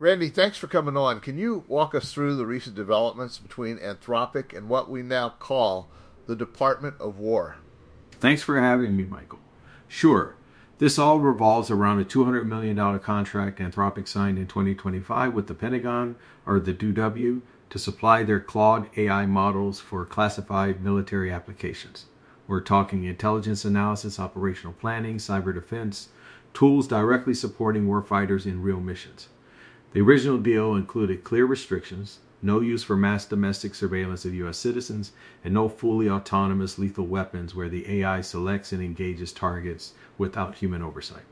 Randy, thanks for coming on. Can you walk us through the recent developments between Anthropic and what we now call the Department of War? Thanks for having me, Michael. Sure. This all revolves around a $200 million contract Anthropic signed in 2025 with the Pentagon, or the DoD, to supply their Claude AI models for classified military applications. We're talking intelligence analysis, operational planning, cyber defense, tools directly supporting warfighters in real missions. The original deal included clear restrictions, no use for mass domestic surveillance of U.S. citizens, and no fully autonomous lethal weapons where the AI selects and engages targets without human oversight.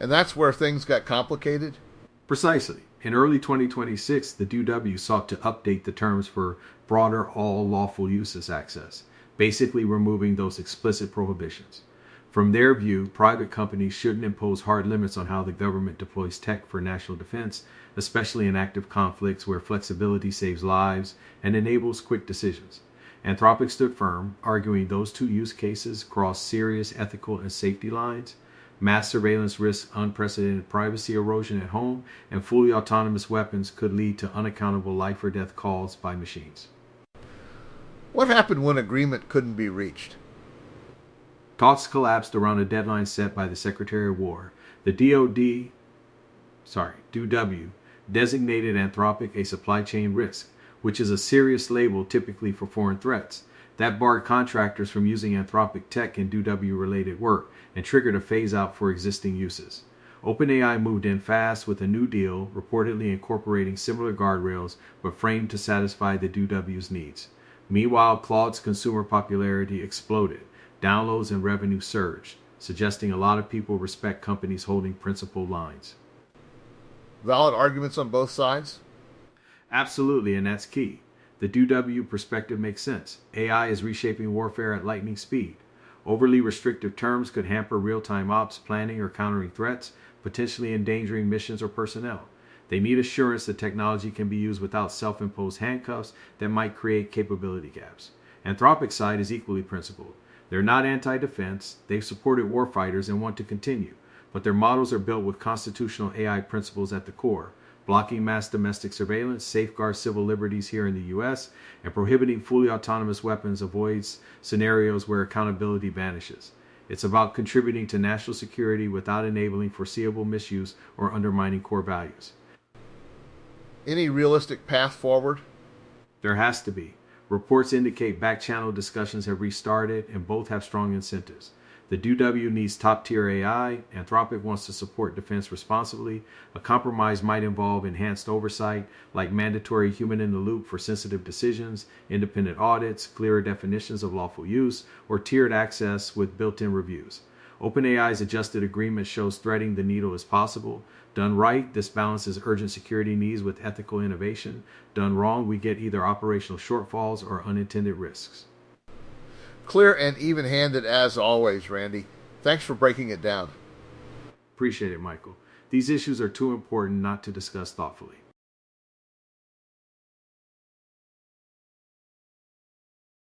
And that's where things got complicated? Precisely. In early 2026, the DoD sought to update the terms for broader all lawful uses access, basically removing those explicit prohibitions. From their view, private companies shouldn't impose hard limits on how the government deploys tech for national defense, especially in active conflicts where flexibility saves lives and enables quick decisions. Anthropic stood firm, arguing those two use cases cross serious ethical and safety lines. Mass surveillance risks unprecedented privacy erosion at home, and fully autonomous weapons could lead to unaccountable life or death calls by machines. What happened when agreement couldn't be reached? Talks collapsed around a deadline set by the Secretary of War. The DoD designated Anthropic a supply chain risk, which is a serious label typically for foreign threats. That barred contractors from using Anthropic tech in DoD-related work and triggered a phase-out for existing uses. OpenAI moved in fast with a new deal, reportedly incorporating similar guardrails, but framed to satisfy the DoD's needs. Meanwhile, Claude's consumer popularity exploded. Downloads and revenue surged, suggesting a lot of people respect companies holding principled lines. Valid arguments on both sides? Absolutely, and that's key. The DoD perspective makes sense. AI is reshaping warfare at lightning speed. Overly restrictive terms could hamper real-time ops, planning, or countering threats, potentially endangering missions or personnel. They need assurance that technology can be used without self-imposed handcuffs that might create capability gaps. Anthropic's side is equally principled. They're not anti-defense, they've supported warfighters and want to continue, but their models are built with constitutional AI principles at the core, blocking mass domestic surveillance, safeguards civil liberties here in the U.S., and prohibiting fully autonomous weapons avoids scenarios where accountability vanishes. It's about contributing to national security without enabling foreseeable misuse or undermining core values. Any realistic path forward? There has to be. Reports indicate back-channel discussions have restarted, and both have strong incentives. The DoD needs top-tier AI. Anthropic wants to support defense responsibly. A compromise might involve enhanced oversight, like mandatory human-in-the-loop for sensitive decisions, independent audits, clearer definitions of lawful use, or tiered access with built-in reviews. OpenAI's adjusted agreement shows threading the needle is possible. Done right, this balances urgent security needs with ethical innovation. Done wrong, we get either operational shortfalls or unintended risks. Clear and even-handed as always, Randy. Thanks for breaking it down. Appreciate it, Michael. These issues are too important not to discuss thoughtfully.